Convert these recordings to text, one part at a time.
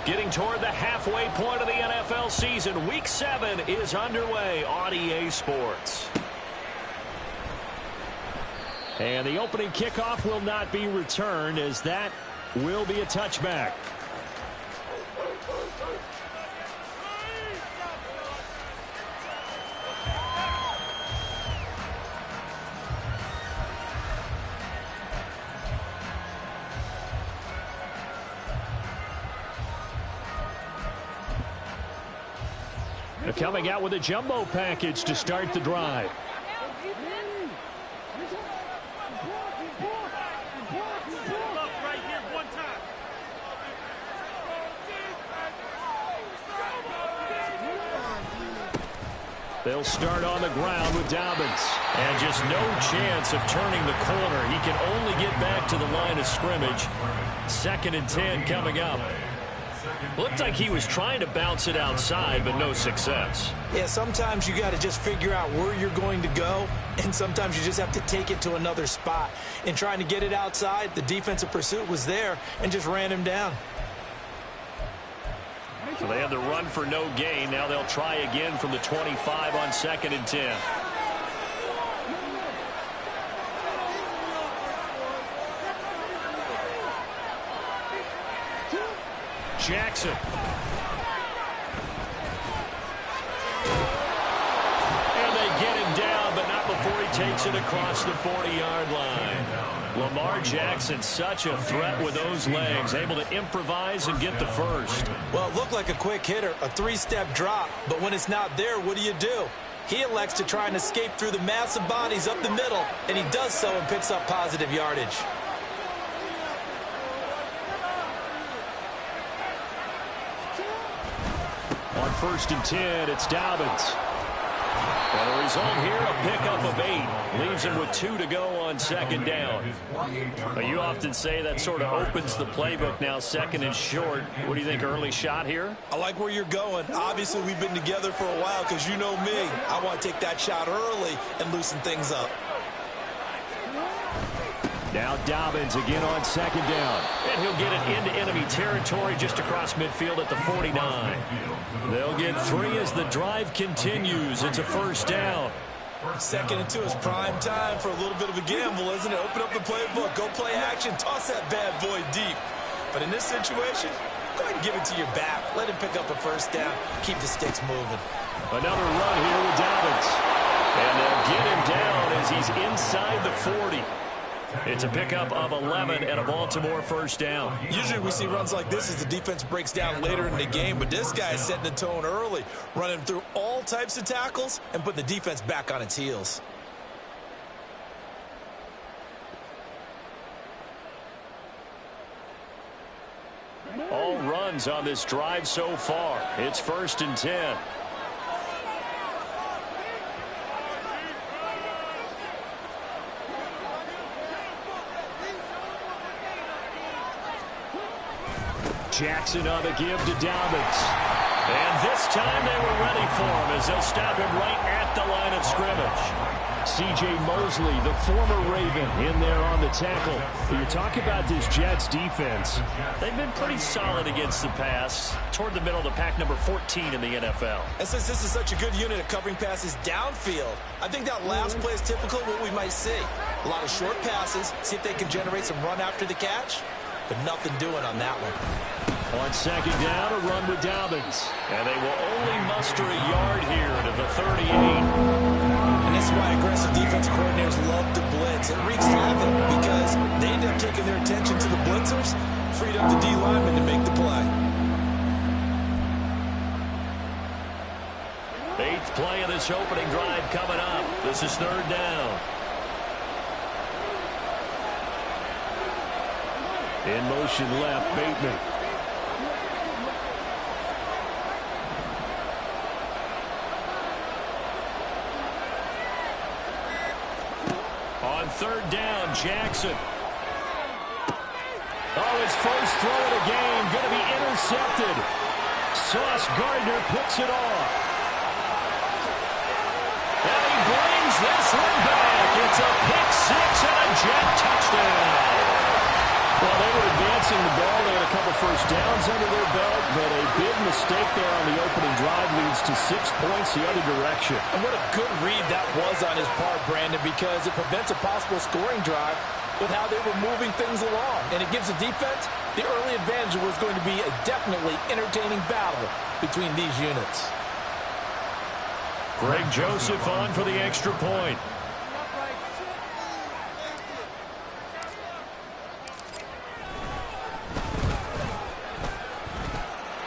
Getting toward the halfway point of the NFL season. Week 7 is underway on EA Sports. And the opening kickoff will not be returned, as that will be a touchback. They're coming out with a jumbo package to start the drive. They'll start on the ground with Dobbins. And just no chance of turning the corner. He can only get back to the line of scrimmage. 2nd and 10 coming up. Looked like he was trying to bounce it outside, but no success. Yeah, sometimes you got to just figure out where you're going to go, and sometimes you just have to take it to another spot. In trying to get it outside, the defensive pursuit was there and just ran him down. So they had the run for no gain. Now they'll try again from the 25 on 2nd and 10. Jackson. And they get him down, but not before he takes it across the 40-yard line. Lamar Jackson, such a threat with those legs, able to improvise and get the first. Well, it looked like a quick hitter, a 3-step drop, but when it's not there, what do? He elects to try and escape through the massive bodies up the middle, and he does so and picks up positive yardage. On 1st and 10, it's Dobbins. And the result here, a pickup of 8. Leaves him with 2 to go on 2nd down. But you often say that sort of opens the playbook now, 2nd and short. What do you think, early shot here? I like where you're going. Obviously, we've been together for a while because you know me. I want to take that shot early and loosen things up. Now Dobbins again on 2nd down. And he'll get it into enemy territory just across midfield at the 49. They'll get 3 as the drive continues. It's a 1st down. 2nd and 2 is prime time for a little bit of a gamble, isn't it? Open up the playbook, go play action, toss that bad boy deep. But in this situation, go ahead and give it to your back. Let him pick up a 1st down. Keep the sticks moving. Another run here with Dobbins. And they'll get him down as he's inside the 40. It's a pickup of 11 and a Baltimore 1st down. Usually we see runs like this as the defense breaks down later in the game, but this guy is setting the tone early, running through all types of tackles and putting the defense back on its heels. All runs on this drive so far. It's 1st and 10. Jackson on the give to Dobbins. And this time they were ready for him as they'll stop him right at the line of scrimmage. C.J. Mosley, the former Raven, in there on the tackle. You're talking about this Jets defense. They've been pretty solid against the pass, toward the middle of the pack, number 14 in the NFL. And since this is such a good unit of covering passes downfield, I think that last play is typical of what we might see. A lot of short passes, see if they can generate some run after the catch, but nothing doing on that one. On 2nd down, a run with Dobbins. And they will only muster a yard here to the 38. And this is why aggressive defensive coordinators love to blitz. It wreaks havoc because they end up taking their attention to the blitzers, freed up the D lineman to make the play. 8th play of this opening drive coming up. This is 3rd down. In motion left, Bateman. On 3rd down, Jackson. Oh, his first throw of the game going to be intercepted. Sauce Gardner picks it off. And he brings this one back. It's a pick 6 and a Jet touchdown. Well, they were advancing the ball. They had a couple first downs under their belt, but mistake there on the opening drive leads to 6 points the other direction. And what a good read that was on his part, Brandon, because it prevents a possible scoring drive with how they were moving things along. And it gives the defense the early advantage. Was going to be a definitely entertaining battle between these units. Greg Joseph on for the extra point.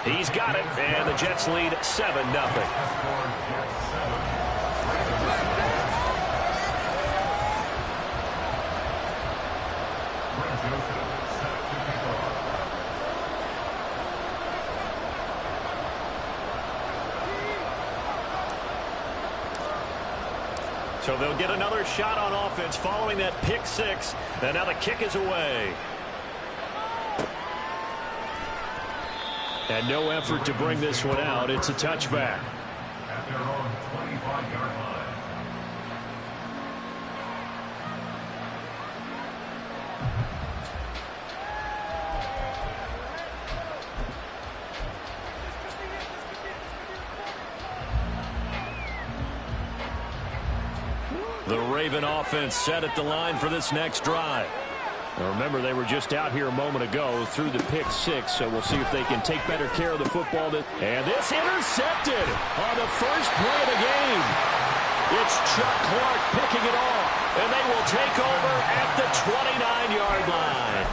He's got it, and the Jets lead 7-0. So they'll get another shot on offense following that pick six. And now the kick is away. And no effort to bring this one out. It's a touchback. At their own 25-yard line. The Raven offense set at the line for this next drive. Now remember, they were just out here a moment ago through the pick six, so we'll see if they can take better care of the football. And this intercepted on the first play of the game. It's Chuck Clark picking it off, and they will take over at the 29-yard line.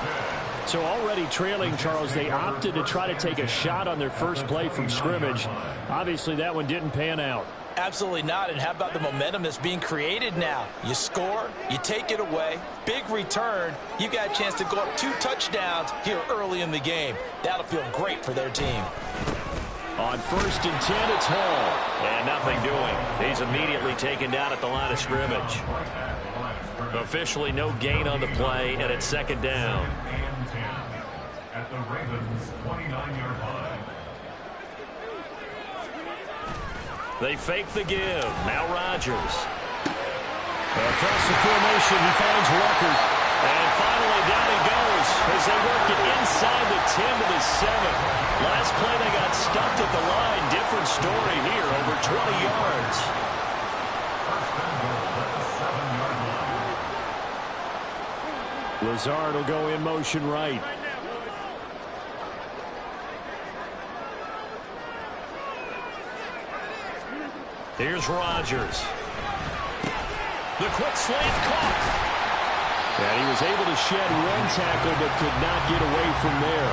So already trailing, Charles, they opted to try to take a shot on their first play from scrimmage. Obviously, that one didn't pan out. Absolutely not. And how about the momentum that's being created now? You score, you take it away, big return. You got a chance to go up 2 touchdowns here early in the game. That'll feel great for their team. On 1st and 10, it's Hall. And nothing doing. He's immediately taken down at the line of scrimmage. Officially no gain on the play, and it's 2nd down. At the Ravens' 29-yard line. They fake the give. Now Rodgers. Across the formation, he finds Rucker. And finally, down he goes as they work it inside the 10 to the 7. Last play, they got stuffed at the line. Different story here, over 20 yards. Lazard will go in motion right. Here's Rodgers. The quick slant caught. And he was able to shed one tackle but could not get away from there.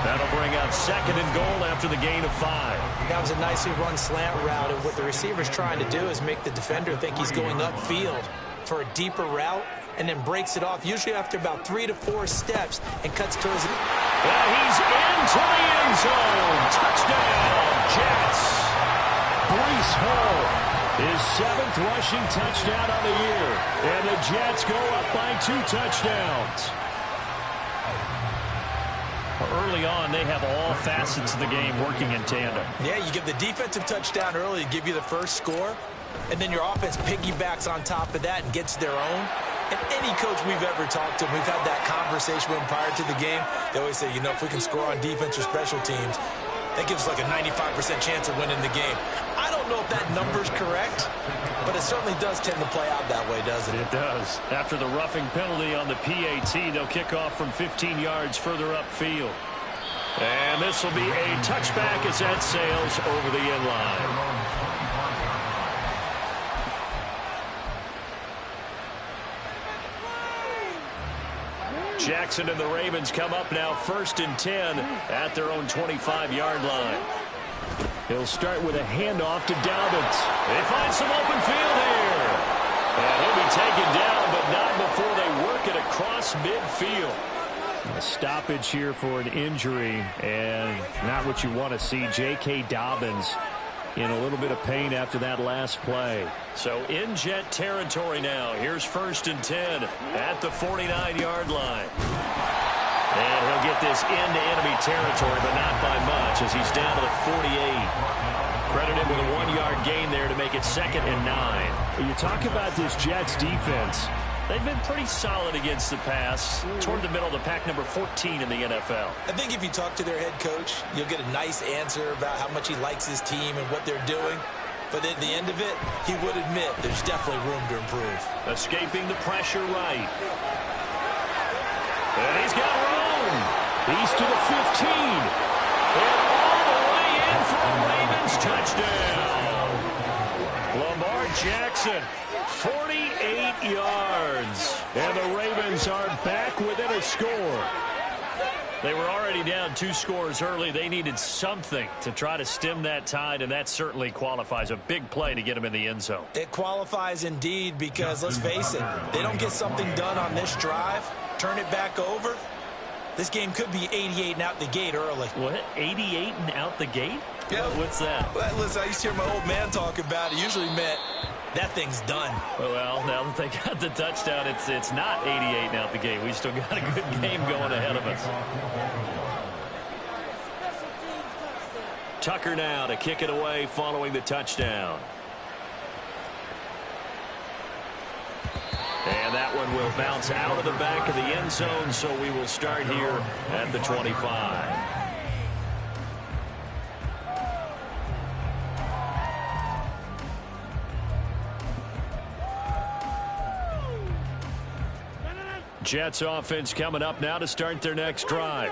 That'll bring out 2nd and goal after the gain of 5. That was a nicely run slant route, and what the receiver's trying to do is make the defender think he's going upfield for a deeper route and then breaks it off, usually after about 3 to 4 steps, and cuts towards it. And he's into the end zone. Touchdown, Jets. Breece Hall, his 7th rushing touchdown on the year. And the Jets go up by 2 touchdowns. Early on, they have all facets of the game working in tandem. Yeah, you give the defensive touchdown early to give you the first score, and then your offense piggybacks on top of that and gets their own. And any coach we've ever talked to, we've had that conversation with them prior to the game. They always say, you know, if we can score on defense or special teams, that gives us like a 95% chance of winning the game. I don't know if that number's correct, but it certainly does tend to play out that way, doesn't it? It does. After the roughing penalty on the PAT, they'll kick off from 15 yards further upfield. And this will be a touchback as that sails over the end line. Jackson and the Ravens come up now 1st and 10 at their own 25-yard line. He'll start with a handoff to Dobbins. They find some open field here. And he'll be taken down, but not before they work it across midfield. A stoppage here for an injury, and not what you want to see. J.K. Dobbins in a little bit of pain after that last play. So in Jet territory now. Here's 1st and 10 at the 49-yard line. And he'll get this into enemy territory, but not by much as he's down to the 48. Credit him with a 1-yard gain there to make it 2nd and 9. You talk about this Jets defense. They've been pretty solid against the pass, toward the middle of the pack, number 14 in the NFL. I think if you talk to their head coach, you'll get a nice answer about how much he likes his team and what they're doing. But at the end of it, he would admit there's definitely room to improve. Escaping the pressure right. And he's got room. He's to the 15. And all the way in for a Ravens touchdown. Lamar Jackson, 48 yards. And the Ravens are back within a score. They were already down 2 scores early. They needed something to try to stem that tide, and that certainly qualifies. A big play to get them in the end zone. It qualifies indeed because, let's face it, they don't get something done on this drive, turn it back over, this game could be 88 and out the gate early. What? 88 and out the gate? Yeah. What's that? Well, listen, I used to hear my old man talk about it. It usually meant that thing's done. Well, now that they got the touchdown, it's not 88 and out the gate. We still got a good game going ahead of us. Tucker now to kick it away following the touchdown. And that one will bounce out of the back of the end zone, so we will start here at the 25. Jets offense coming up now to start their next drive.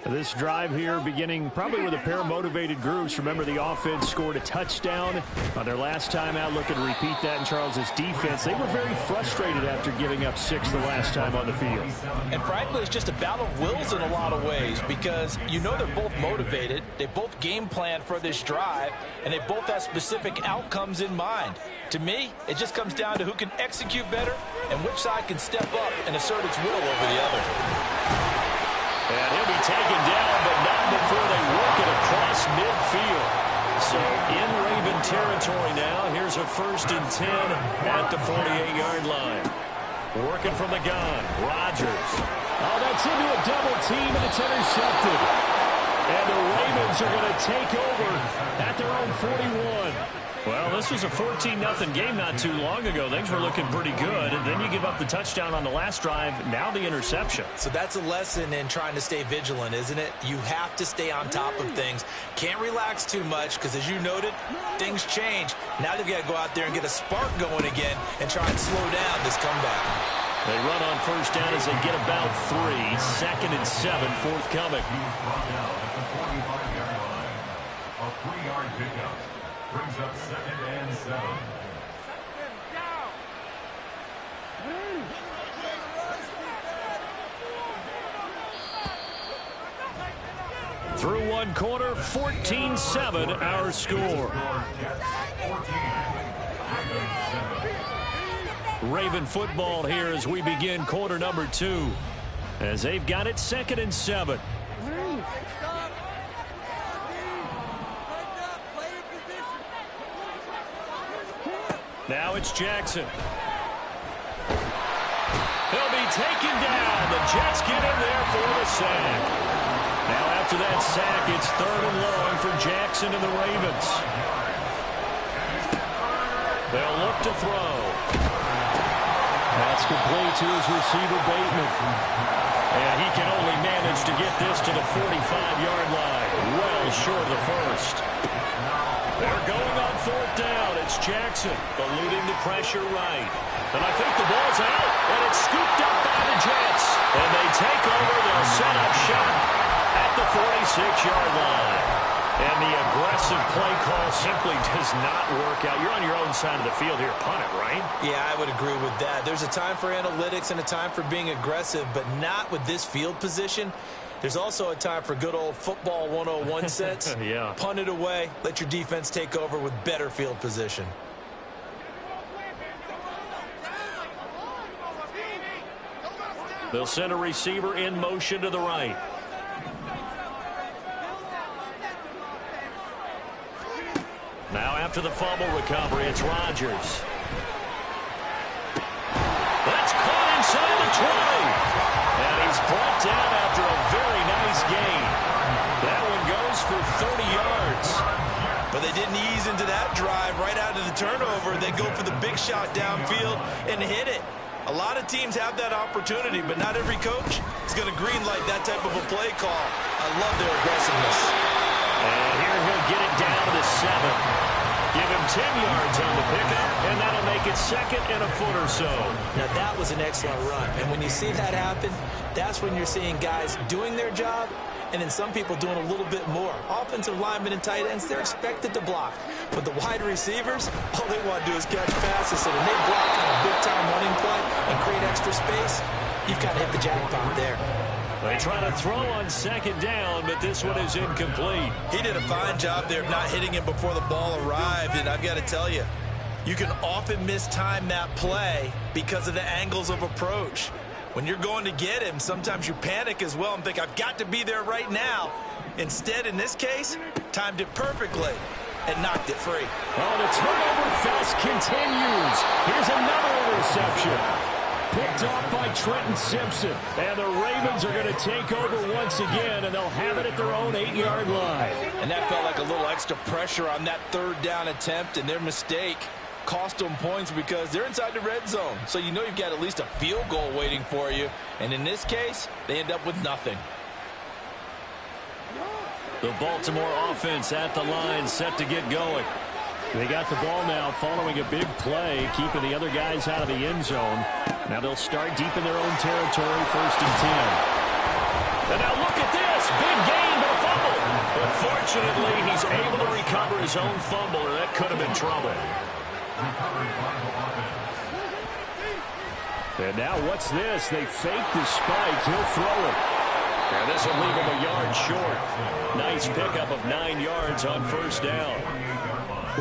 This drive here beginning probably with a pair of motivated groups. Remember, the offense scored a touchdown on their last time out. Looking to repeat that in Charles's defense. They were very frustrated after giving up 6 the last time on the field. And frankly, it's just a battle of wills in a lot of ways because you know they're both motivated. They both game plan for this drive, and they both have specific outcomes in mind. To me, it just comes down to who can execute better and which side can step up and assert its will over the other. And he'll be taken down, but not before they work it across midfield. So in Raven territory now, here's a 1st and 10 at the 48-yard line. Working from the gun, Rodgers. Oh, that's into a double team, and it's intercepted. And the Ravens are going to take over at their own 41. Well, this was a 14-0 game not too long ago. Things were looking pretty good, and then you give up the touchdown on the last drive, now the interception. So that's a lesson in trying to stay vigilant, isn't it? You have to stay on top of things. Can't relax too much because, as you noted, things change. Now they've got to go out there and get a spark going again and try and slow down this comeback. They run on 1st down as they get about 3. 2nd and 7 forthcoming. A 3-yard pickup brings up 2nd and 7. Through 1 quarter, 14-7 our score. Raven football here as we begin quarter number 2. As they've got it 2nd and 7. Now it's Jackson. He'll be taken down. The Jets get in there for the sack. Now after that sack, it's 3rd and long for Jackson and the Ravens. They'll look to throw. That's complete to his receiver, Bateman. And he can only manage to get this to the 45-yard line. Well short of the 1st. They're going on 4th down. It's Jackson eluding the pressure right. And I think the ball's out, and it's scooped up by the Jets. And they take over. They'll set up shop at the 46-yard line. And the aggressive play call simply does not work out. You're on your own side of the field here. Punt it, right? Yeah, I would agree with that. There's a time for analytics and a time for being aggressive, but not with this field position. There's also a time for good old football 101 sense. Yeah. Punt it away. Let your defense take over with better field position. They'll send a receiver in motion to the right. Now after the fumble recovery, it's Rodgers. That's caught inside the 20. And he's brought down after a very nice gain. That one goes for 30 yards. But they didn't ease into that drive right out of the turnover. They go for the big shot downfield and hit it. A A lot of teams have that opportunity, but not every coach is going to greenlight that type of a play call. I love their aggressiveness. And here he'll get it down to 7. Give him 10 yards on the pickup, and that'll make it 2nd and a foot or so. Now, that was an excellent run. And when you see that happen, that's when you're seeing guys doing their job and then some people doing a little bit more. Offensive linemen and tight ends, they're expected to block. But the wide receivers, all they want to do is catch passes. So when they block on a big-time running play and create extra space, you've got to hit the jackpot there. They try to throw on 2nd down, but this one is incomplete. He did a fine job there of not hitting him before the ball arrived, and I've got to tell you, you can often mistime that play because of the angles of approach. When you're going to get him, sometimes you panic as well and think, I've got to be there right now. Instead, in this case, timed it perfectly and knocked it free. Oh, the turnover fest continues. Here's another interception. Picked off by Trenton Simpson. And the Ravens are going to take over once again, and they'll have it at their own 8-yard line. And that felt like a little extra pressure on that 3rd down attempt, and their mistake cost them points because they're inside the red zone. So you know you've got at least a field goal waiting for you. And in this case, they end up with nothing. The Baltimore offense at the line, set to get going. They got the ball now following a big play, keeping the other guys out of the end zone. Now they'll start deep in their own territory, 1st and 10. And now look at this. Big gain, but a fumble. But fortunately, he's able to recover his own fumble, or that could have been trouble. And now what's this? They fake the spike. He'll throw it. And this will leave him a yard short. Nice pickup of 9 yards on 1st down.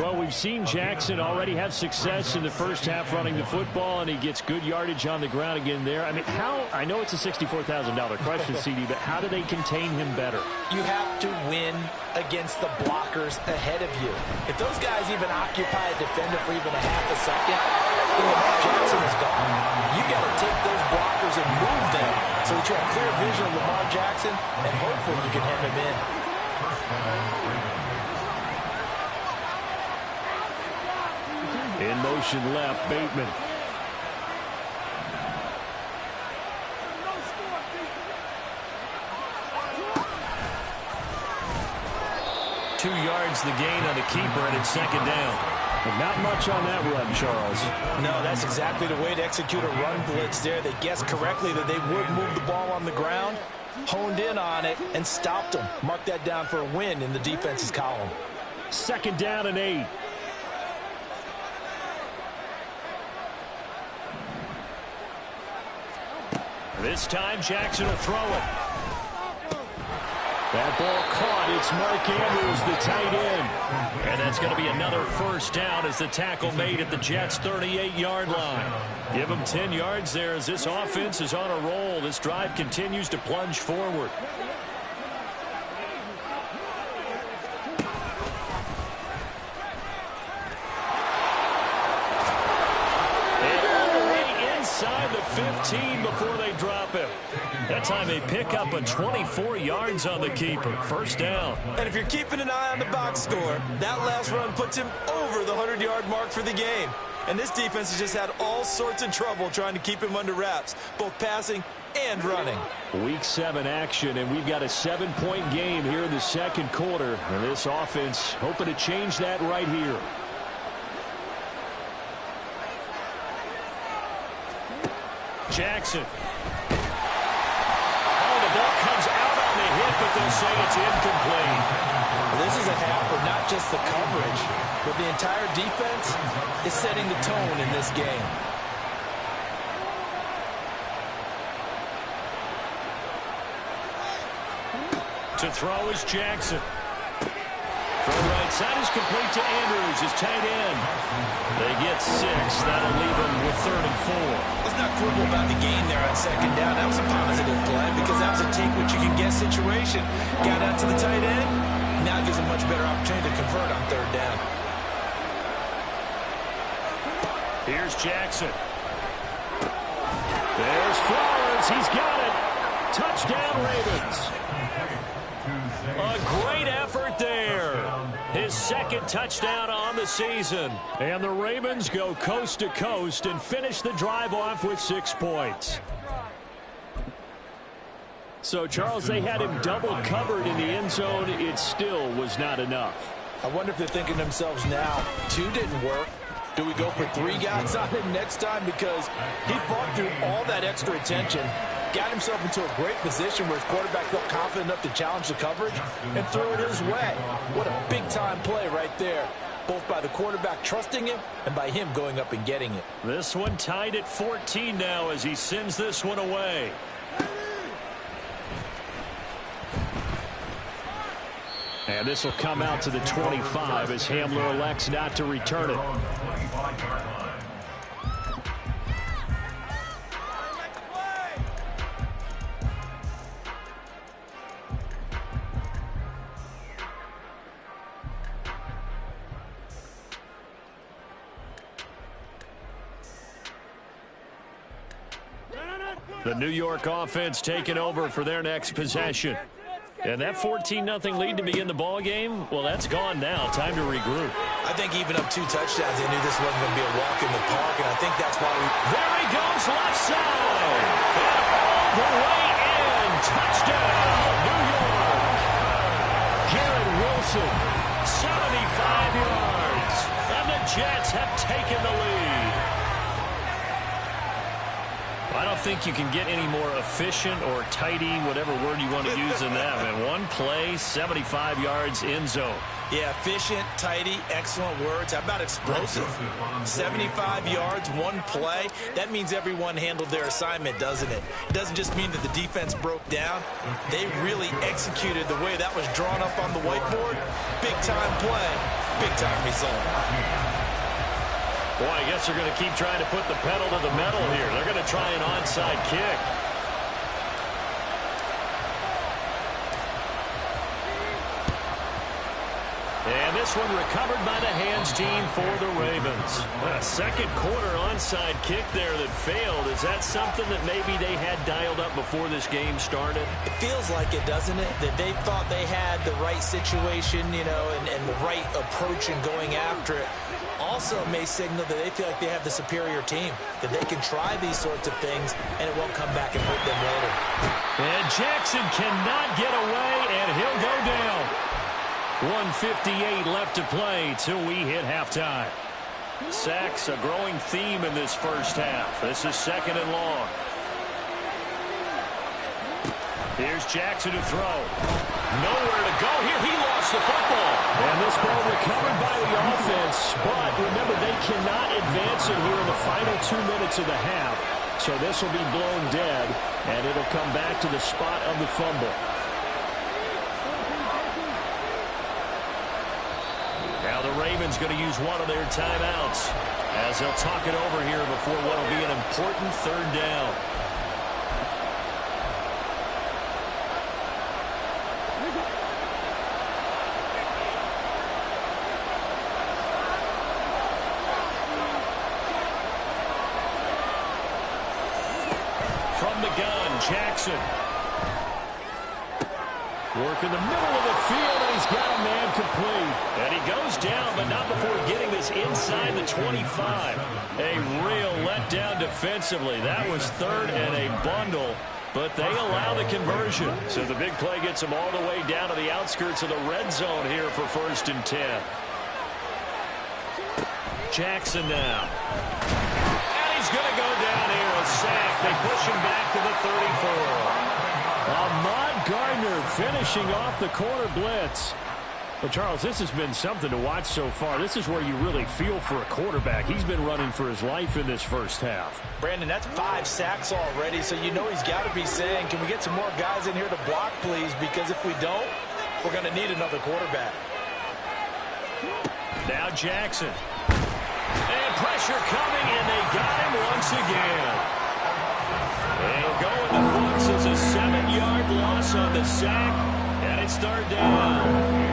Well, we've seen Jackson already have success in the first half running the football, and he gets good yardage on the ground again there. I mean, I know it's a $64,000 question, CD, but how do they contain him better? You have to win against the blockers ahead of you. If those guys even occupy a defender for even a half a second, then Lamar Jackson is gone. You got to take those blockers and move them so that you have clear vision of Lamar Jackson, and hopefully you can hem him in. In motion left, Bateman. Two yards the gain on the keeper, and it's 2nd down. And not much on that run, Charles. No, that's exactly the way to execute a run blitz there. They guessed correctly that they would move the ball on the ground, honed in on it, and stopped them. Mark that down for a win in the defense's column. 2nd down and 8. This time, Jackson will throw it. That ball caught. It's Mark Andrews, the tight end. And that's going to be another 1st down as the tackle made at the Jets' 38-yard line. Give them 10 yards there as this offense is on a roll. This drive continues to plunge forward. Inside the 15 before they drop him. That time they pick up a 24 yards on the keeper. 1st down. And if you're keeping an eye on the box score, that last run puts him over the 100-yard mark for the game. And this defense has just had all sorts of trouble trying to keep him under wraps, both passing and running. Week 7 action, and we've got a 7-point game here in the 2nd quarter. And this offense hoping to change that right here. Jackson. Oh, the ball comes out on the hit, but they'll say it's incomplete. This is a half of not just the coverage, but the entire defense is setting the tone in this game. To throw is Jackson. From the right side is complete to Andrews, his tight end. They get 6. That'll leave them with 3rd and 4. Let's not quibble about the gain there on 2nd down. That was a positive play because that was a take-what-you-can-get situation. Got out to the tight end. Now it gives them much better opportunity to convert on 3rd down. Here's Jackson. There's Flowers. He's got it. Touchdown, Ravens. A great effort there. His second touchdown on the season. And the Ravens go coast to coast and finish the drive off with 6 points. So, Charles, they had him double covered in the end zone. It still was not enough. I wonder if they're thinking to themselves now, 2 didn't work. Do we go for 3 guys on him next time? Because he fought through all that extra attention, got himself into a great position where his quarterback felt confident enough to challenge the coverage and throw it his way. What a big-time play right there, both by the quarterback trusting him and by him going up and getting it. This one tied at 14 now as he sends this one away. And this will come out to the 25 as Hamler elects not to return it. The New York offense taking over for their next possession. And that 14-0 lead to begin the ball game, well, that's gone now. Time to regroup. I think even up 2 touchdowns, they knew this wasn't going to be a walk in the park, and I think that's why There he goes, left side. And all the way in. Touchdown, New York. Garrett Wilson, 75 yards. And the Jets have taken the lead. I don't think you can get any more efficient or tidy, whatever word you want to use in that. And 1 play, 75 yards in zone. Yeah, efficient, tidy, excellent words. How about explosive? 75 yards, 1 play. That means everyone handled their assignment, doesn't it? It doesn't just mean that the defense broke down. They really executed the way that was drawn up on the whiteboard. Big-time play, big-time result. Boy, I guess they're going to keep trying to put the pedal to the metal here. They're going to try an onside kick. And this one recovered by the hands team for the Ravens. A second quarter onside kick there that failed. Is that something that maybe they had dialed up before this game started? It feels like it, doesn't it? That they thought they had the right situation, you know, and the right approach in going after it. Also may signal that they feel like they have the superior team, that they can try these sorts of things and it won't come back and hurt them later. And Jackson cannot get away, and he'll go down. 1:58 left to play till we hit halftime. Sacks, a growing theme in this first half. This is 2nd and long. Here's Jackson to throw. Nowhere to go here. He lost the football. And this ball recovered by the offense. But remember, they cannot advance it here in the final 2 minutes of the half. So this will be blown dead, and it'll come back to the spot of the fumble. Now the Ravens going to use one of their timeouts as they'll talk it over here before what will be an important 3rd down. From the gun, Jackson. Work in the middle of the field, and he's got a man complete. And he goes down, but not before getting this inside the 25. A real letdown defensively. That was 3rd and a bundle, but they allow the conversion. So the big play gets them all the way down to the outskirts of the red zone here for 1st and 10. Jackson now. And he's going to go down here, a sack. They push him back to the 34. Ahmad Gardner finishing off the corner blitz. Well, Charles, this has been something to watch so far. This is where you really feel for a quarterback. He's been running for his life in this first half. Brandon, that's 5 sacks already, so you know he's got to be saying, can we get some more guys in here to block, please? Because if we don't, we're going to need another quarterback. Now Jackson. And pressure coming, and they got him once again. They'll go in the books as a 7-yard loss on the sack, and it's 3rd down.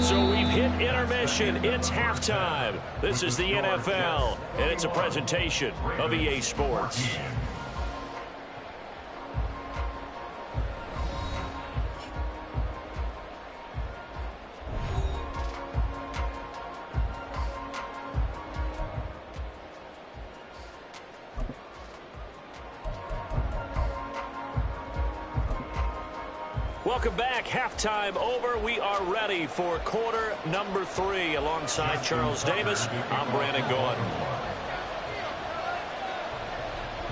So we've hit intermission. It's halftime. This is the NFL, and it's a presentation of EA Sports. Welcome back. Halftime over. We are ready for quarter number 3. Alongside Charles Davis, I'm Brandon Gaudin.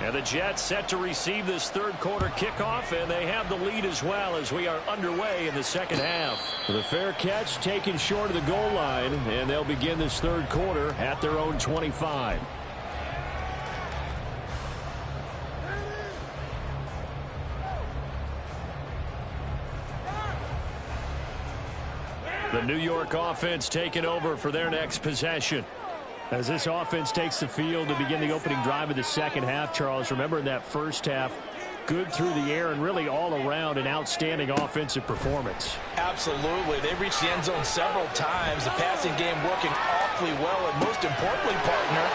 And the Jets set to receive this third quarter kickoff, and they have the lead as well as we are underway in the second half. The fair catch taken short of the goal line, and they'll begin this third quarter at their own 25. The New York offense taking over for their next possession. As this offense takes the field to begin the opening drive of the second half, Charles, remember in that first half, good through the air and really all around an outstanding offensive performance. Absolutely. They reached the end zone several times. The passing game working awfully well, and most importantly, partner.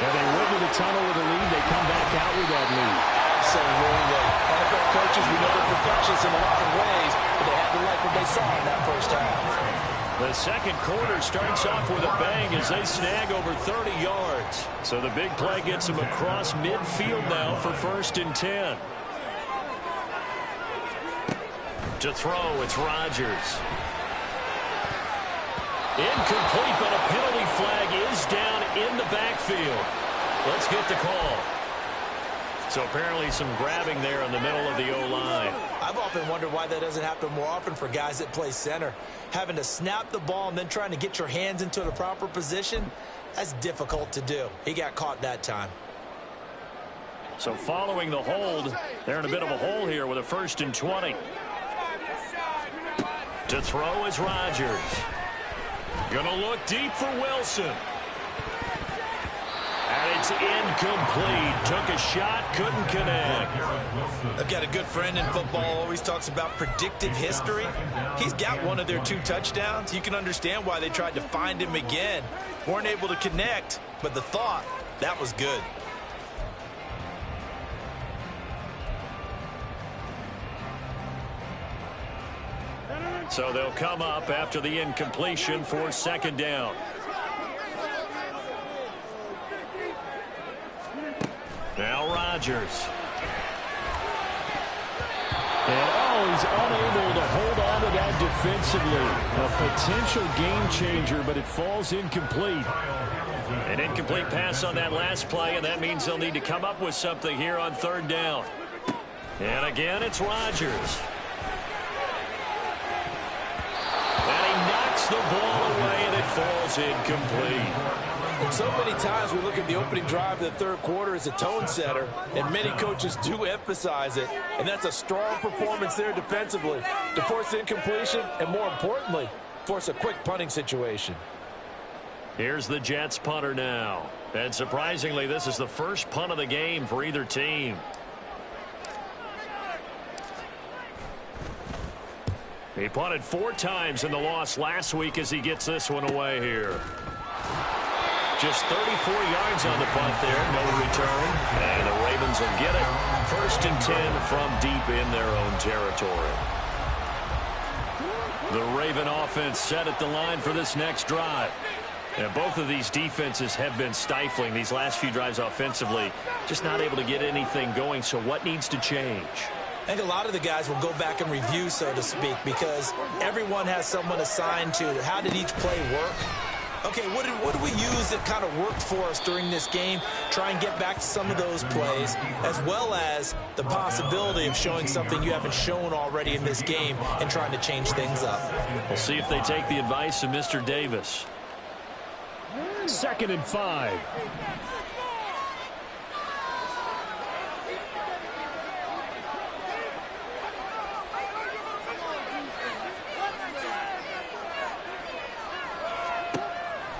And they went to the tunnel with a lead. They come back out with that lead. Absolutely. NFL coaches, we know they're perfectionists in a lot of ways, but they had to like what they saw in that first half. The second quarter starts off with a bang as they snag over 30 yards. So the big play gets them across midfield now for 1st and 10. To throw, it's Rodgers. Incomplete, but a penalty flag is down in the backfield. Let's get the call. So apparently some grabbing there in the middle of the O-line. I've often wondered why that doesn't happen more often for guys that play center. Having to snap the ball and then trying to get your hands into the proper position, that's difficult to do. He got caught that time. So following the hold, they're in a bit of a hole here with a 1st and 20. To throw is Rodgers. Gonna look deep for Wilson. And it's incomplete. Took a shot, couldn't connect. I've got a good friend in football, always talks about predictive history. He's got one of their 2 touchdowns. You can understand why they tried to find him again. Weren't able to connect, but the thought, that was good. So they'll come up after the incompletion for 2nd down. Now Rodgers. And he's unable to hold on to that defensively. A potential game changer, but it falls incomplete. An incomplete pass on that last play, and that means they'll need to come up with something here on 3rd down. And again, it's Rodgers. And he knocks the ball away, and it falls incomplete. So many times we look at the opening drive of the third quarter as a tone setter, and many coaches do emphasize it, and that's a strong performance there defensively to force incompletion and, more importantly, force a quick punting situation. Here's the Jets punter now. And surprisingly, this is the first punt of the game for either team. He punted 4 times in the loss last week as he gets this one away here. Just 34 yards on the punt there, no return. And the Ravens will get it. 1st and 10 from deep in their own territory. The Raven offense set at the line for this next drive. And both of these defenses have been stifling these last few drives offensively. Just not able to get anything going, so what needs to change? I think a lot of the guys will go back and review, so to speak, because everyone has someone assigned to how did each play work. Okay, what did we use that kind of worked for us during this game? Try and get back to some of those plays, as well as the possibility of showing something you haven't shown already in this game and trying to change things up. We'll see if they take the advice of Mr. Davis. 2nd and 5.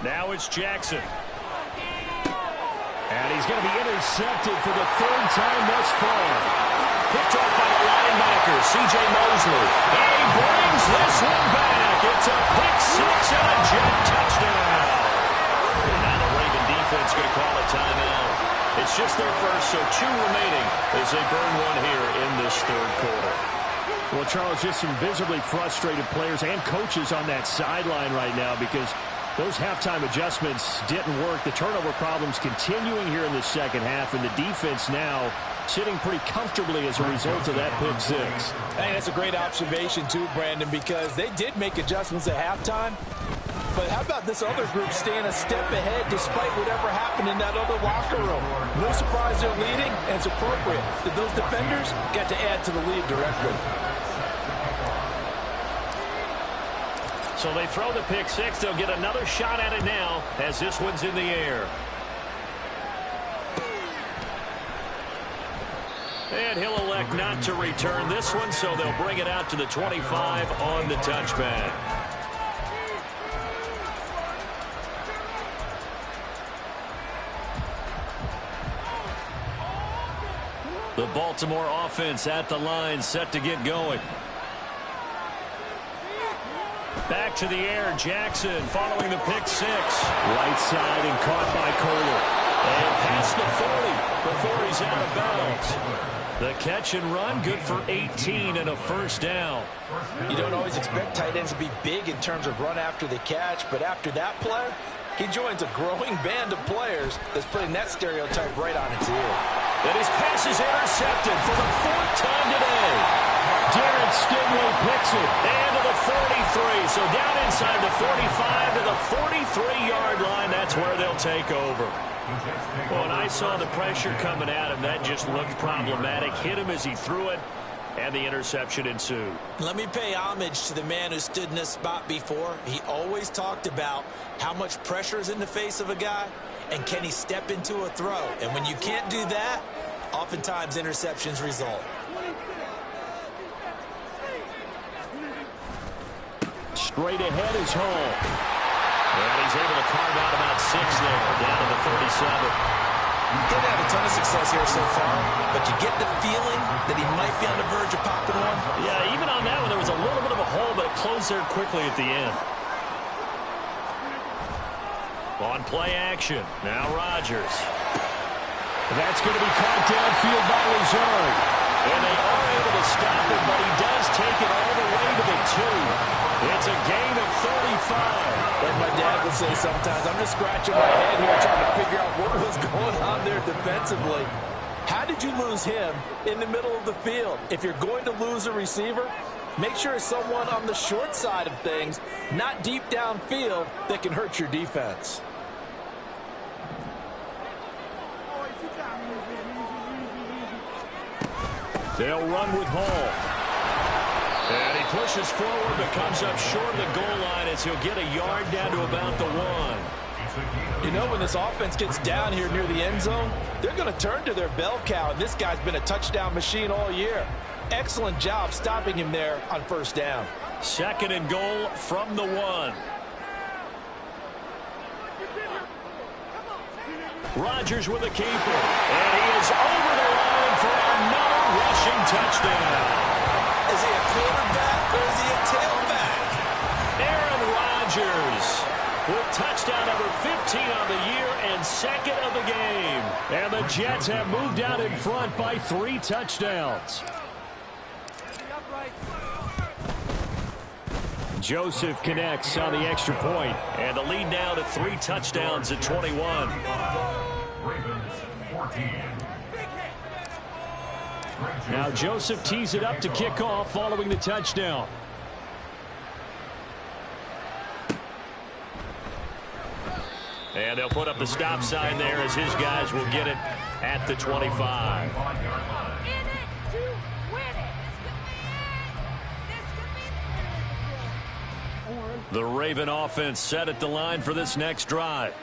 Now it's Jackson. And he's going to be intercepted for the 3rd time thus far. Picked off by the linebacker, C.J. Mosley. And he brings this one back. It's a pick 6 and a Jet touchdown. And now the Raven defense going to call a timeout. It's just their first, so 2 remaining as they burn one here in this 3rd quarter. Well, Charles, just some visibly frustrated players and coaches on that sideline right now because Those halftime adjustments didn't work. The turnover problems continuing here in the second half, and the defense now sitting pretty comfortably as a result of that pick six. Hey, that's a great observation too, Brandon, because they did make adjustments at halftime. But how about this other group staying a step ahead despite whatever happened in that other locker room? No surprise they're leading, and it's appropriate that those defenders got to add to the lead directly. So they throw the pick six. They'll get another shot at it now as this one's in the air. And he'll elect not to return this one, so they'll bring it out to the 25 on the touchback. The Baltimore offense at the line, set to get going. Back to the air, Jackson following the pick six. Right side and caught by Kohler. And past the 40 before he's out of bounds. The catch and run, good for 18 and a first down. You don't always expect tight ends to be big in terms of run after the catch, but after that play, he joins a growing band of players that's putting that stereotype right on its ear. And his pass is intercepted for the fourth time today. Darren Stingley picks it, and to the 43. So down inside the 45 to the 43-yard line. That's where they'll take over. Well, and I saw the pressure coming at him. That just looked problematic. Hit him as he threw it, and the interception ensued. Let me pay homage to the man who stood in this spot before. He always talked about how much pressure is in the face of a guy, and can he step into a throw. And when you can't do that, oftentimes interceptions result. Straight ahead is Hall. And he's able to carve out about 6 there, down to the 37. Didn't have a ton of success here so far, but you get the feeling that he might be on the verge of popping one. Yeah, even on that one, there was a little bit of a hole, but it closed there quickly at the end. On play action, now Rodgers. That's going to be caught downfield by Lazard. And they are able to stop it, but he does take it all the way to the 2. It's a gain of 35. Like my dad would say sometimes, I'm just scratching my head here trying to figure out what was going on there defensively. How did you lose him in the middle of the field? If you're going to lose a receiver, make sure it's someone on the short side of things, not deep downfield, that can hurt your defense. They'll run with Hall. And he pushes forward, but comes up short of the goal line as he'll get a yard down to about the 1. You know, when this offense gets down here near the end zone, they're going to turn to their bell cow, and this guy's been a touchdown machine all year. Excellent job stopping him there on first down. Second and goal from the 1. Rodgers with a keeper. And he is over the line for another rushing touchdown. Is he a quarterback or is he a tailback? Aaron Rodgers with touchdown number 15 on the year and second of the game. And the Jets have moved out in front by 3 touchdowns. Joseph connects on the extra point. And the lead now to 3 touchdowns at 21. Ravens 14. Now Joseph tees it up to kick off following the touchdown. And they'll put up the stop sign there as his guys will get it at the 25. The Raven offense set at the line for this next drive.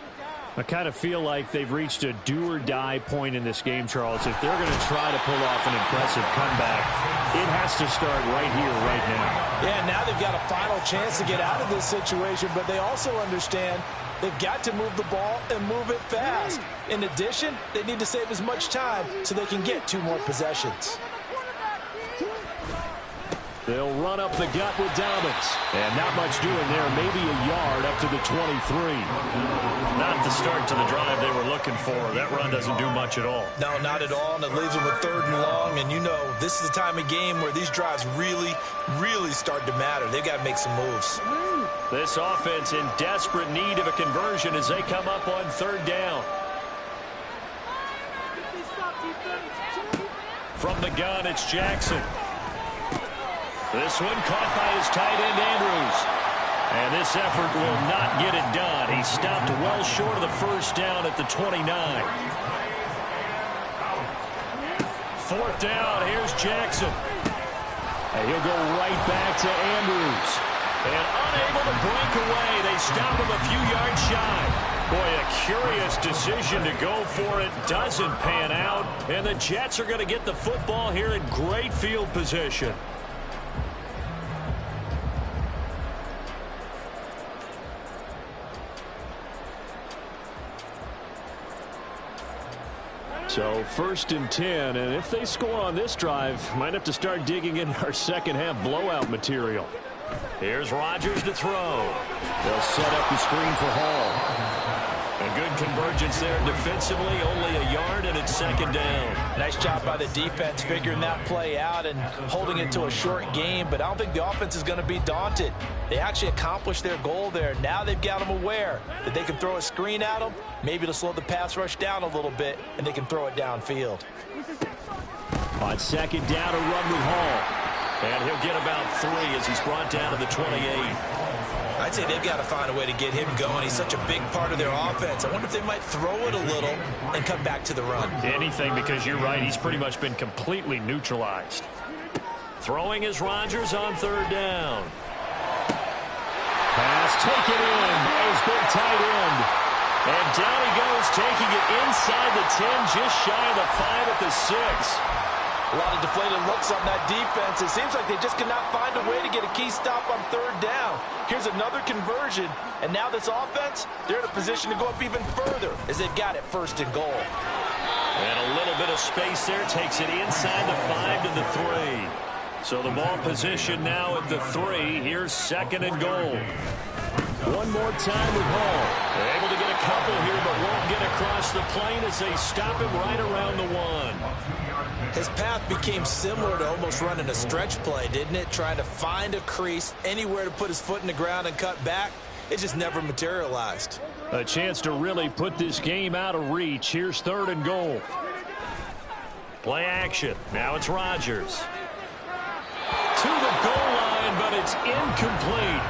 I kind of feel like they've reached a do-or-die point in this game, Charles. If they're going to try to pull off an impressive comeback, it has to start right here, right now. Yeah, now they've got a final chance to get out of this situation, but they also understand they've got to move the ball and move it fast. In addition, they need to save as much time so they can get 2 more possessions. The They'll run up the gut with Dobbins. And not much doing there. Maybe a yard up to the 23. Not the start to the drive they were looking for. That run doesn't do much at all. No, not at all, and it leaves them with 3rd and long. And you know, this is the time of game where these drives really, really start to matter. They've got to make some moves. This offense in desperate need of a conversion as they come up on 3rd down. From the gun, it's Jackson. This one caught by his tight end, Andrews. And this effort will not get it done. He stopped well short of the 1st down at the 29. 4th down, here's Jackson. And he'll go right back to Andrews. And unable to break away, they stop him a few yards shy. Boy, a curious decision to go for it. Doesn't pan out. And the Jets are going to get the football here in great field position. So 1st and 10, and if they score on this drive, might have to start digging in our second half blowout material. Here's Rodgers to throw. They'll set up the screen for Hall. A good convergence there defensively, only a yard, and it's 2nd down. Nice job by the defense figuring that play out and holding it to a short game, but I don't think the offense is going to be daunted. They actually accomplished their goal there. Now they've got them aware that they can throw a screen at them, maybe to slow the pass rush down a little bit, and they can throw it downfield. On 2nd down, a run with Hall. And he'll get about 3 as he's brought down to the 28. I'd say they've got to find a way to get him going. He's such a big part of their offense. I wonder if they might throw it a little and come back to the run. Anything, because you're right. He's pretty much been completely neutralized. Throwing is Rodgers on 3rd down. Pass taken in by his big tight end. And down he goes, taking it inside the 10, just shy of the 5 at the 6. A lot of deflated looks on that defense. It seems like they just cannot find a way to get a key stop on 3rd down. Here's another conversion, and now this offense, they're in a position to go up even further as they've got it 1st and goal. And a little bit of space there, takes it inside the 5 to the 3. So the ball position now at the 3. Here's 2nd and goal. One more time with Hall. They're able to get a couple here, but won't get across the plane as they stop him right around the 1. His path became similar to almost running a stretch play, didn't it? Trying to find a crease, anywhere to put his foot in the ground and cut back. It just never materialized. A chance to really put this game out of reach. Here's 3rd and goal. Play action. Now it's Rodgers. To the goal line, but it's incomplete.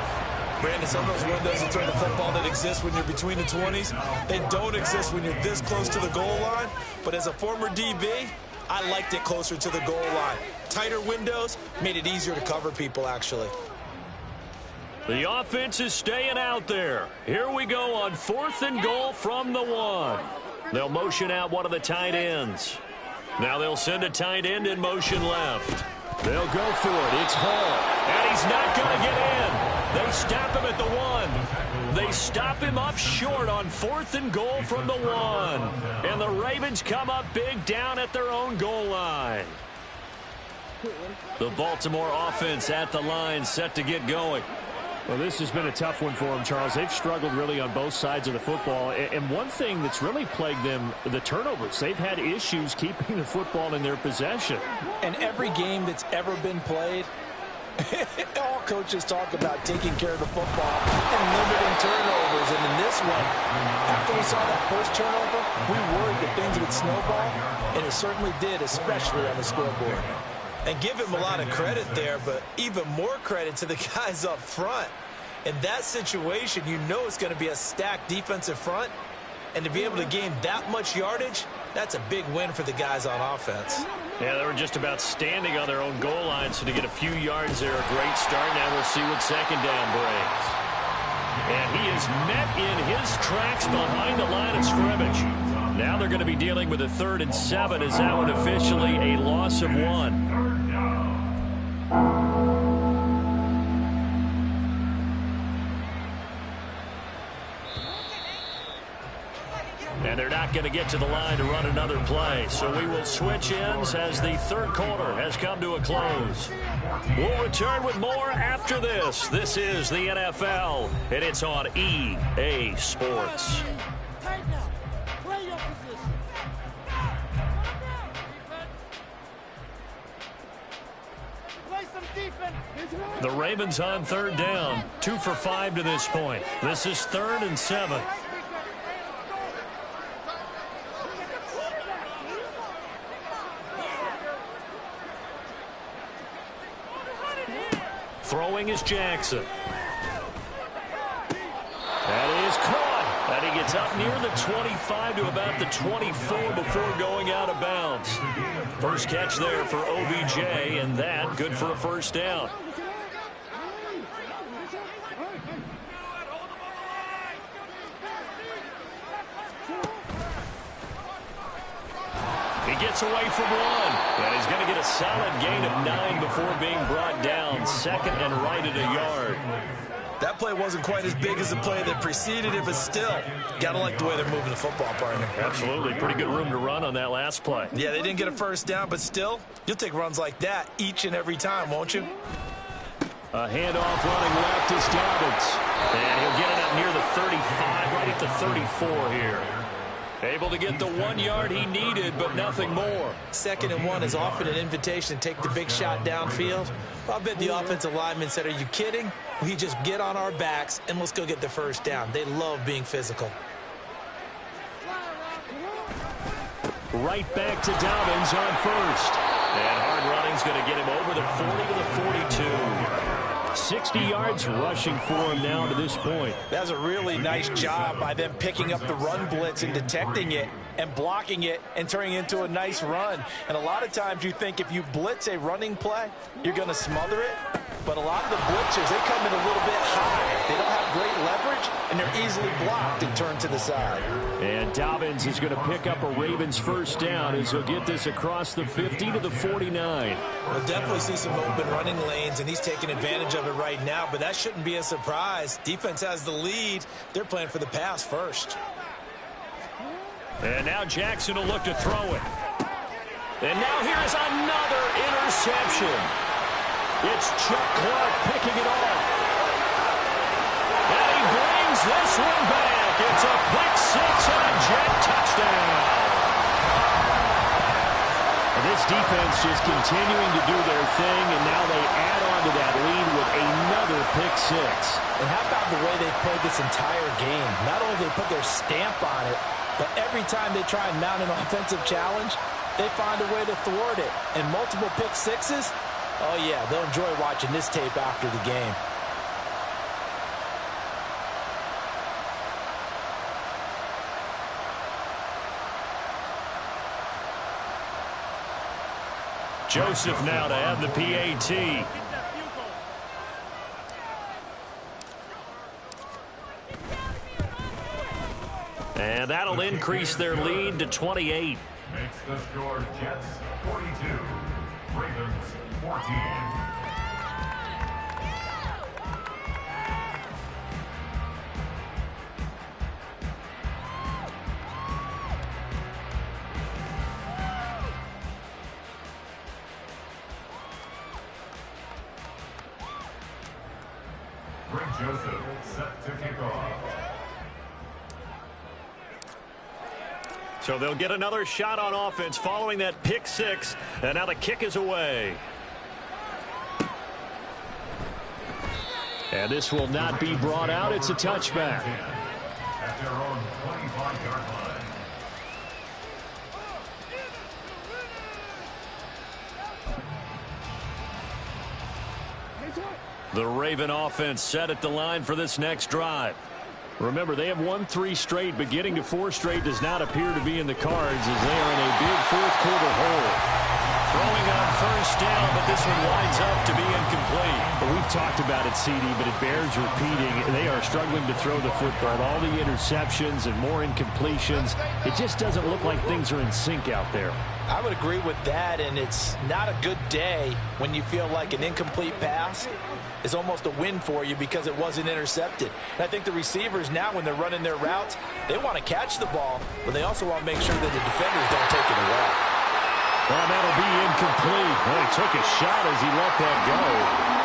Brandon, some of those windows to throw the football that exist when you're between the 20s, they don't exist when you're this close to the goal line. But as a former DB, I liked it closer to the goal line. Tighter windows made it easier to cover people, actually. The offense is staying out there. Here we go on 4th and goal from the 1. They'll motion out one of the tight ends. Now they'll send a tight end in motion left. They'll go for it. It's Hall. And he's not going to get in. They stop him at the 1. They stop him up short on 4th and goal from the 1. And the Ravens come up big down at their own goal line. The Baltimore offense at the line, set to get going. Well, this has been a tough one for them, Charles. They've struggled really on both sides of the football. And one thing that's really plagued them, the turnovers. They've had issues keeping the football in their possession. And every game that's ever been played, all coaches talk about taking care of the football and limiting turnovers. And in this one, after we saw that first turnover, we worried that things would snowball, and it certainly did, especially on the scoreboard. And give him a lot of credit there, but even more credit to the guys up front. In that situation, you know it's going to be a stacked defensive front, and to be able to gain that much yardage, that's a big win for the guys on offense. Yeah, they were just about standing on their own goal line, so to get a few yards there, a great start. Now we'll see what 2nd down brings. And he is met in his tracks behind the line of scrimmage. Now they're going to be dealing with a 3rd and 7 as that one officially a loss of 1. And they're not going to get to the line to run another play. So we will switch ends as the 3rd quarter has come to a close. We'll return with more after this. This is the NFL, and it's on EA Sports. Play your position. Play some defense. The Ravens on third down, 2 for 5 to this point. This is 3rd and 7. Throwing is Jackson. That is caught. And he gets up near the 25 to about the 24 before going out of bounds. First catch there for OBJ, and that good for a first down. He gets away from one, and he's going to get a solid gain of 9 before being brought down. Second and right at a yard. That play wasn't quite as big as the play that preceded it, but still, got to like the way they're moving the football, partner. Absolutely. Pretty good room to run on that last play. Yeah, they didn't get a first down, but still, you'll take runs like that each and every time, won't you? A handoff running left is Dobbins. And he'll get it up near the 35, right at the 34 here. Able to get the 1 yard he needed, but nothing more. 2nd and 1 is often an invitation to take the big shot downfield. I bet the offensive lineman said, are you kidding? We just get on our backs and let's go get the first down. They love being physical. Right back to Dobbins on first. And hard running's going to get him over the 40 to the 42. 60 yards rushing for him now to this point. That's a really nice job by them picking up the run blitz and detecting it and blocking it and turning it into a nice run. And a lot of times you think if you blitz a running play, you're going to smother it. But a lot of the blitzers, they come in a little bit high. They don't have great leverage, and they're easily blocked and turned to the side. And Dobbins is going to pick up a Ravens first down as he'll get this across the 50 to the 49. We'll definitely see some open running lanes, and he's taking advantage of it right now, but that shouldn't be a surprise. Defense has the lead. They're playing for the pass first. And now Jackson will look to throw it. And now here's another interception. It's Chuck Clark picking it off. And he brings this one back. It's a pick six and a jet touchdown. And this defense just continuing to do their thing, and now they add on to that lead with another pick six. And how about the way they played this entire game? Not only did they put their stamp on it, but every time they try and mount an offensive challenge, they find a way to thwart it. And multiple pick sixes, oh yeah, they'll enjoy watching this tape after the game. Joseph now to have the PAT. And that'll increase their lead to 28. Makes the score Jets 42, Ravens 14. Greg Joseph set to kick off. So they'll get another shot on offense following that pick six. And now the kick is away. And this will not be brought out. It's a touchback. At their own 25-yard line. The Raven offense set at the line for this next drive. Remember, they have won 3 straight, but getting to 4 straight does not appear to be in the cards as they are in a big fourth-quarter hole. Throwing on first down, but this one winds up to be incomplete. Well, we've talked about it, CD, but it bears repeating. They are struggling to throw the football. All the interceptions and more incompletions. It just doesn't look like things are in sync out there. I would agree with that, and it's not a good day when you feel like an incomplete pass is almost a win for you because it wasn't intercepted. And I think the receivers now, when they're running their routes, they want to catch the ball, but they also want to make sure that the defenders don't take it away. Well, that'll be incomplete. Well, he took a shot as he let that go.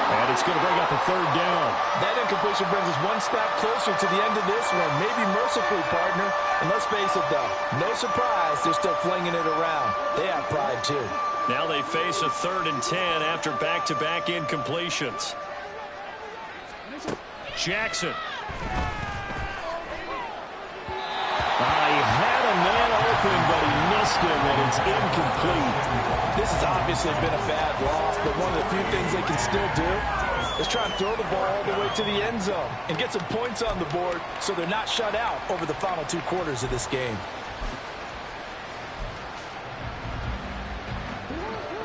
And it's going to bring up a third down. That incompletion brings us one step closer to the end of this one. Maybe mercifully, partner. And let's face it, though, no surprise they're still flinging it around. They have pride, too. Now they face a 3rd and 10 after back-to-back incompletions. Jackson. He had a man open, but he missed him, and it's incomplete. This has obviously been a bad loss, but one of the few things they can still do is try and throw the ball all the way to the end zone and get some points on the board so they're not shut out over the final 2 quarters of this game.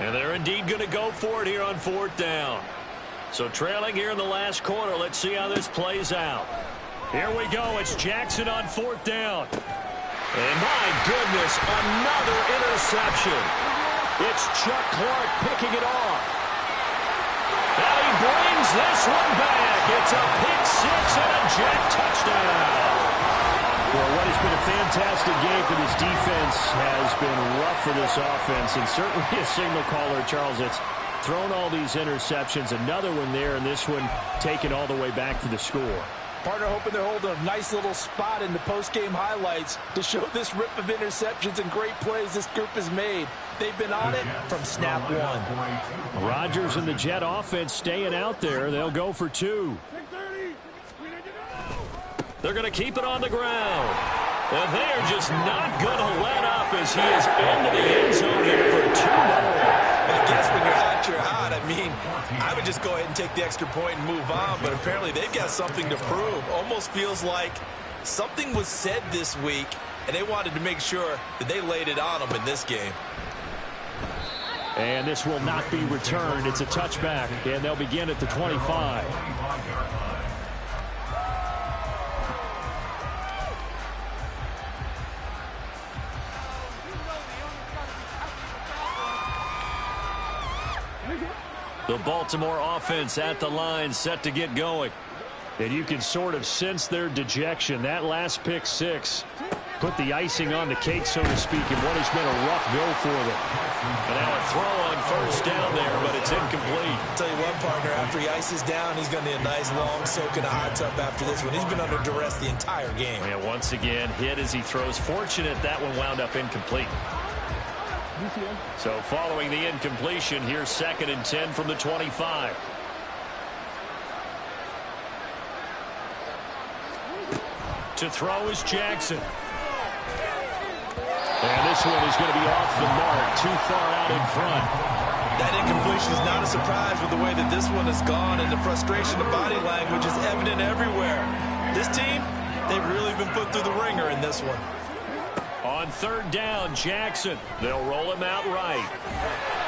And they're indeed going to go for it here on 4th down. So trailing here in the last quarter, let's see how this plays out. Here we go. It's Jackson on 4th down. And my goodness, another interception. It's Chuck Clark picking it off. And he brings this one back. It's a pick 6 and a Jack touchdown. Well, what has been a fantastic game for this defense has been rough for this offense, and certainly a signal caller, Charles, that's thrown all these interceptions. Another one there, and this one taken all the way back for the score. Partner hoping they're holding a nice little spot in the post-game highlights to show this rip of interceptions and great plays this group has made. They've been on it from snap one. Rodgers and the Jet offense staying out there. They'll go for 2. They're going to keep it on the ground. And they are just not going to let up as he is into the end zone here for 2 more. I guess when you're hot, you're hot. I mean, I would just go ahead and take the extra point and move on, but apparently they've got something to prove. Almost feels like something was said this week, and they wanted to make sure that they laid it on them in this game. And this will not be returned. It's a touchback, and they'll begin at the 25. The Baltimore offense at the line, set to get going. And you can sort of sense their dejection. That last pick 6 put the icing on the cake, so to speak, in what has been a rough go for them. And now a throw on 1st down there, but it's incomplete. Tell you what, partner, after he ices down, he's going to need a nice long soak in a hot tub after this one. He's been under duress the entire game. And once again, hit as he throws. Fortunate that one wound up incomplete. So following the incompletion, here's 2nd and 10 from the 25. To throw is Jackson. And this one is going to be off the mark, too far out in front. That incompletion is not a surprise with the way that this one has gone, and the frustration of body language is evident everywhere. This team, they've really been put through the ringer in this one. On 3rd down, Jackson. They'll roll him out right.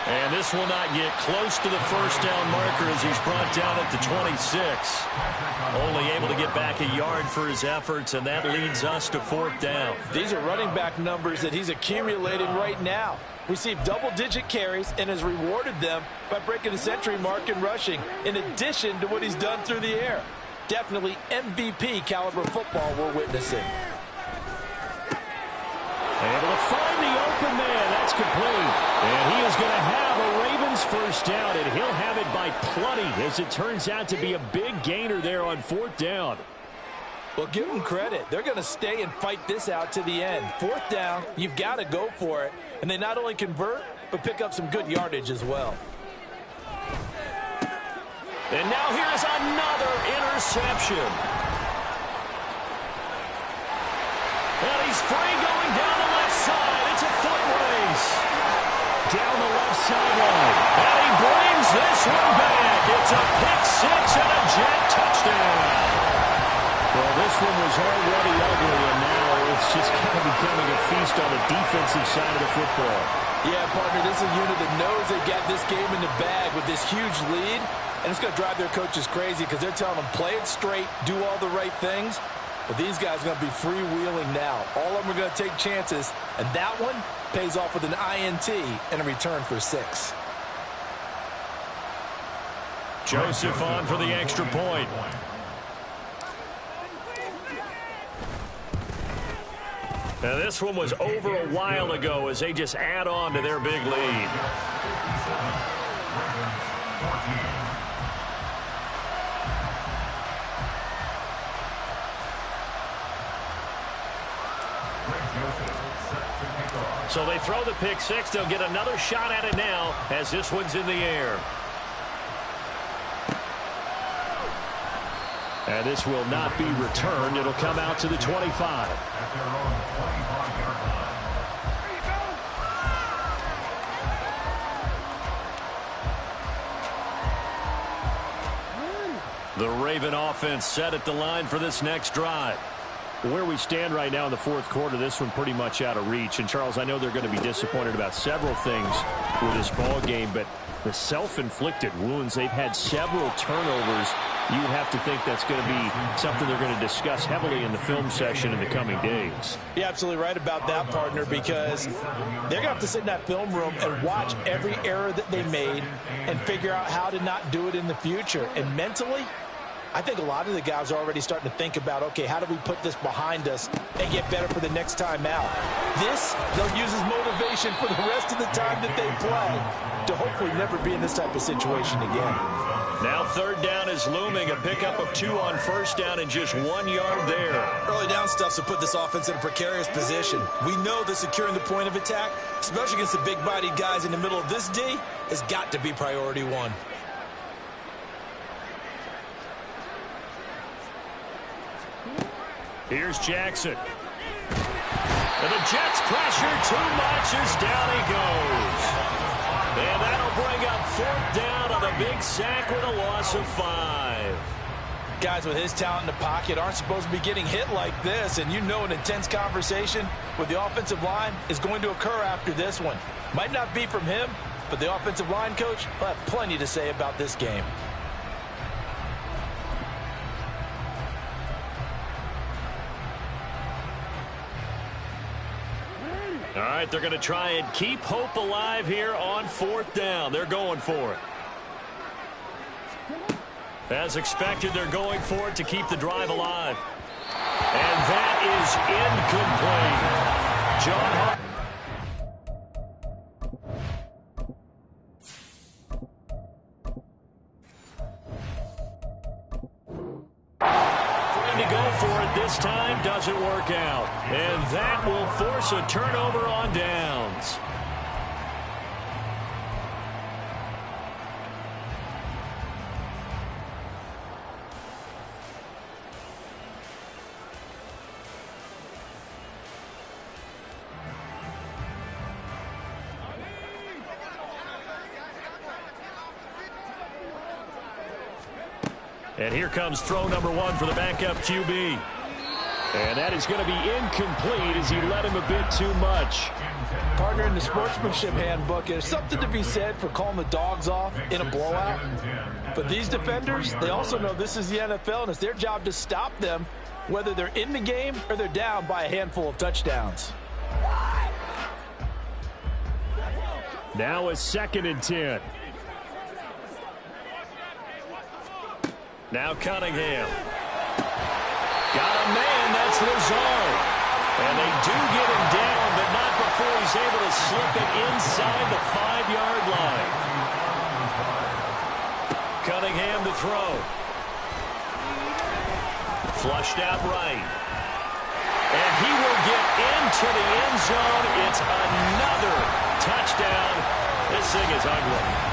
And this will not get close to the 1st down marker as he's brought down at the 26. Only able to get back a yard for his efforts, and that leads us to 4th down. These are running back numbers that he's accumulating right now. Received double-digit carries and has rewarded them by breaking the century mark in rushing, in addition to what he's done through the air. Definitely MVP caliber football we're witnessing. Able to find the open man. That's complete. And he is going to have a Ravens 1st down, and he'll have it by plenty, as it turns out to be a big gainer there on 4th down. Well, give them credit. They're going to stay and fight this out to the end. 4th down, you've got to go for it. And they not only convert, but pick up some good yardage as well. And now here's another interception. And he's free going down the left side. It's a foot race. Down the left sideline. And he brings this one back. It's a pick 6 and a Jet touchdown. Well, this one was already ugly, and now it's just kind of becoming a feast on the defensive side of the football. Yeah, partner, this is a unit that knows they've got this game in the bag with this huge lead, and it's going to drive their coaches crazy because they're telling them play it straight, do all the right things. But these guys are going to be freewheeling now. All of them are going to take chances, and that one pays off with an INT and a return for 6. Joseph on for the extra point. Now, this one was over a while ago as they just add on to their big lead. So they throw the pick six. They'll get another shot at it now as this one's in the air. And this will not be returned. It'll come out to the 25. The Raven offense set at the line for this next drive. Where we stand right now in the fourth quarter, this one pretty much out of reach. And, Charles, I know they're going to be disappointed about several things with this ball game, but the self-inflicted wounds, they've had several turnovers. You would have to think that's going to be something they're going to discuss heavily in the film session in the coming days. You're absolutely right about that, partner, because they're going to have to sit in that film room and watch every error that they made and figure out how to not do it in the future. And mentally, I think a lot of the guys are already starting to think about, okay, how do we put this behind us and get better for the next time out? This, they'll use as motivation for the rest of the time that they play to hopefully never be in this type of situation again. Now third down is looming. A pickup of 2 on first down and just 1 yard there. Early down stuff's to put this offense in a precarious position. We know that securing the point of attack, especially against the big-bodied guys in the middle of this D, has got to be priority one. Here's Jackson. And the Jets pressure too much as down he goes. And that'll bring up fourth down on a big sack with a loss of 5. Guys with his talent in the pocket aren't supposed to be getting hit like this, and you know an intense conversation with the offensive line is going to occur after this one. Might not be from him, but the offensive line coach will have plenty to say about this game. All right, they're going to try and keep hope alive here on fourth down. They're going for it. As expected, they're going for it to keep the drive alive. And that is incomplete. John to go for it this time, doesn't work out. And that will force a turnover on downs. And here comes throw number 1 for the backup QB. And that is going to be incomplete as he led him a bit too much. Partner, in the sportsmanship handbook, there's something to be said for calling the dogs off in a blowout. But these defenders, they also know this is the NFL, and it's their job to stop them, whether they're in the game or they're down by a handful of touchdowns. Now a 2nd and 10. Now Cunningham. Got a man, that's Lazard. And they do get him down, but not before he's able to slip it inside the 5-yard line. Cunningham to throw. Flushed out right. And he will get into the end zone. It's another touchdown. This thing is ugly.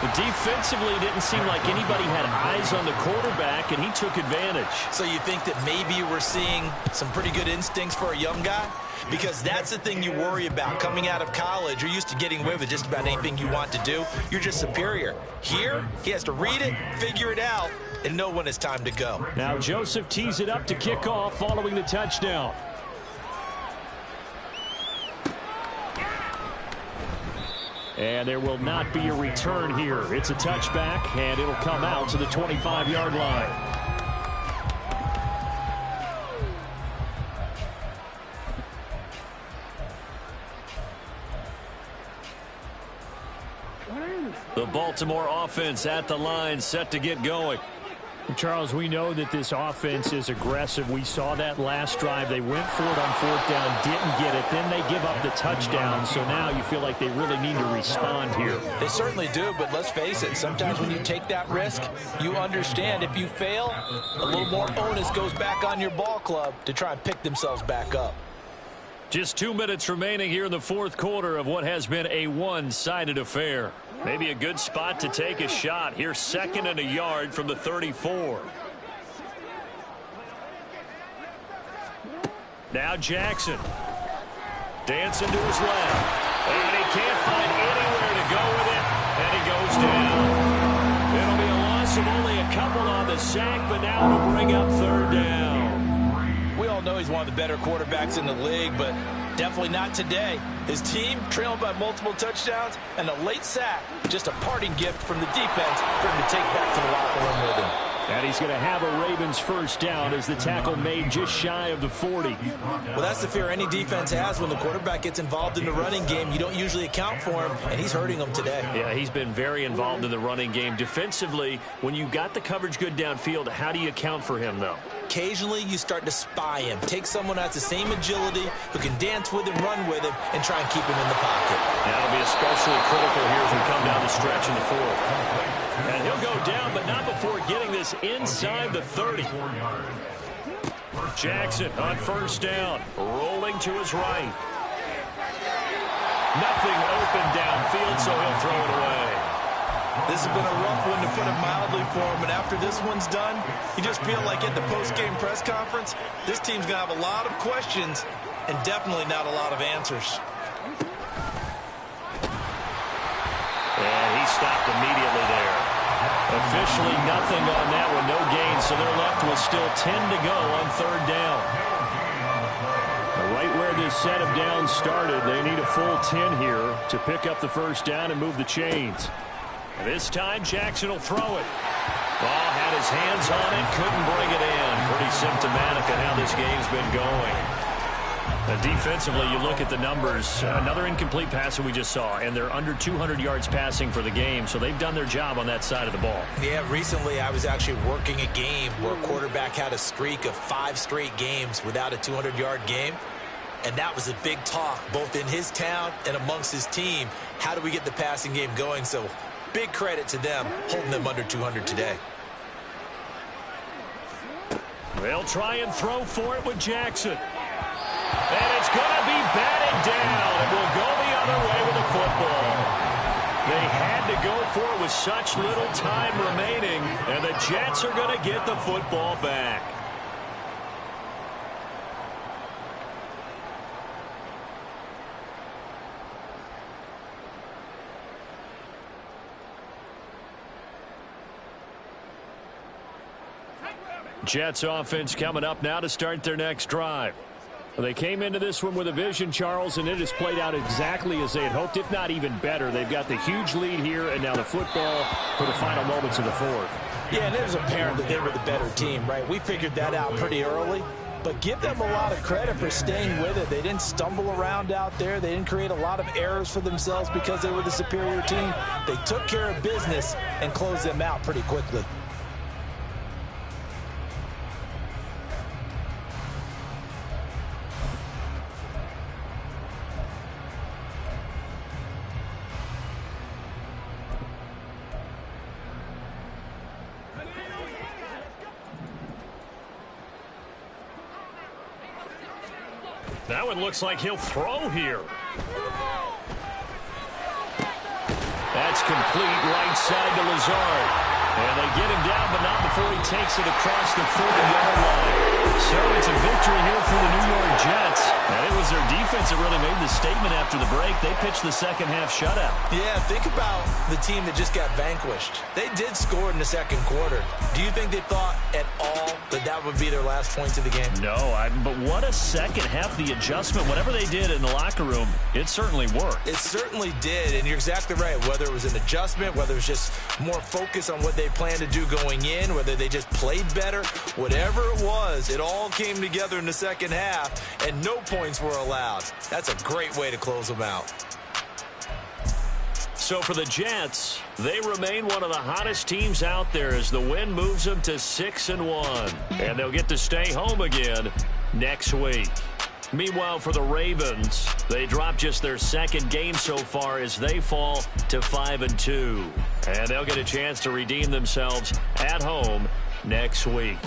But defensively, it didn't seem like anybody had eyes on the quarterback, and he took advantage. So you think that maybe we're seeing some pretty good instincts for a young guy? Because that's the thing you worry about. Coming out of college, you're used to getting away with just about anything you want to do. You're just superior. Here, he has to read it, figure it out, and know when it's time to go. Now Joseph tees it up to kick off following the touchdown. And there will not be a return here. It's a touchback, and it'll come out to the 25-yard line. The Baltimore offense at the line, set to get going. Charles, we know that this offense is aggressive. We saw that last drive. They went for it on fourth down, didn't get it. Then they give up the touchdown. So now you feel like they really need to respond here. They certainly do, but let's face it. Sometimes when you take that risk, you understand if you fail, a little more onus goes back on your ball club to try and pick themselves back up. Just 2 minutes remaining here in the fourth quarter of what has been a one-sided affair. Maybe a good spot to take a shot. Here's 2nd and a yard from the 34. Now Jackson. Dancing to his left. And he can't find anywhere to go with it. And he goes down. It'll be a loss of only a couple on the sack, but now it'll bring up 3rd down. We all know he's one of the better quarterbacks in the league, but definitely not today. His team trailing by multiple touchdowns and a late sack. Just a parting gift from the defense for him to take back to the locker room with him. And he's going to have a Ravens first down as the tackle made just shy of the 40. Well, that's the fear any defense has when the quarterback gets involved in the running game. You don't usually account for him, and he's hurting them today. Yeah, he's been very involved in the running game. Defensively, when you got the coverage good downfield, how do you account for him, though? Occasionally, you start to spy him. Take someone who has the same agility, who can dance with him, run with him, and try and keep him in the pocket. That'll be especially critical here as we come down the stretch in the fourth. And he'll go down, but not before getting this inside the 30. Jackson on first down, rolling to his right. Nothing open downfield, so he'll throw it away. This has been a rough one, to put it mildly, for him. And after this one's done, you just feel like at the post-game press conference, this team's going to have a lot of questions and definitely not a lot of answers. And he stopped immediately there. Officially nothing on that one, no gain, so they're left with still 10 to go on 3rd down. Right where this set of downs started, they need a full 10 here to pick up the first down and move the chains. This time, Jackson will throw it. Ball had his hands on it, couldn't bring it in. Pretty symptomatic of how this game's been going. Defensively, you look at the numbers. Another incomplete pass that we just saw, and they're under 200 yards passing for the game, so they've done their job on that side of the ball. Yeah, recently I was actually working a game where a quarterback had a streak of 5 straight games without a 200-yard game. And that was a big talk, both in his town and amongst his team. How do we get the passing game going? So big credit to them, holding them under 200 today. They'll try and throw for it with Jackson. And it's going to be batted down. It will go the other way with the football. They had to go for it with such little time remaining, and the Jets are going to get the football back. Jets offense coming up now to start their next drive. They came into this one with a vision, Charles, and it has played out exactly as they had hoped, if not even better. They've got the huge lead here, and now the football for the final moments of the fourth. Yeah, and it was apparent that they were the better team, right? We figured that out pretty early, but give them a lot of credit for staying with it. They didn't stumble around out there. They didn't create a lot of errors for themselves because they were the superior team. They took care of business and closed them out pretty quickly. Now it looks like he'll throw here. That's complete right side to Lazard. And they get him down, but not before he takes it across the 40-yard line. So it's a victory here for the New York Jets. And it was their defense that really made the statement after the break. They pitched the second-half shutout. Yeah, think about the team that just got vanquished. They did score in the second quarter. Do you think they thought at all that that would be their last points of the game? No, but what a second half. The adjustment, whatever they did in the locker room, it certainly worked. It certainly did, and you're exactly right. Whether it was an adjustment, whether it was just more focus on what they planned to do going in, whether they just played better, whatever it was, it all came together in the second half, and no points were allowed. That's a great way to close them out. So for the Jets, they remain one of the hottest teams out there as the win moves them to 6-1. And they'll get to stay home again next week. Meanwhile, for the Ravens, they dropped just their second game so far as they fall to 5-2. And they'll get a chance to redeem themselves at home next week.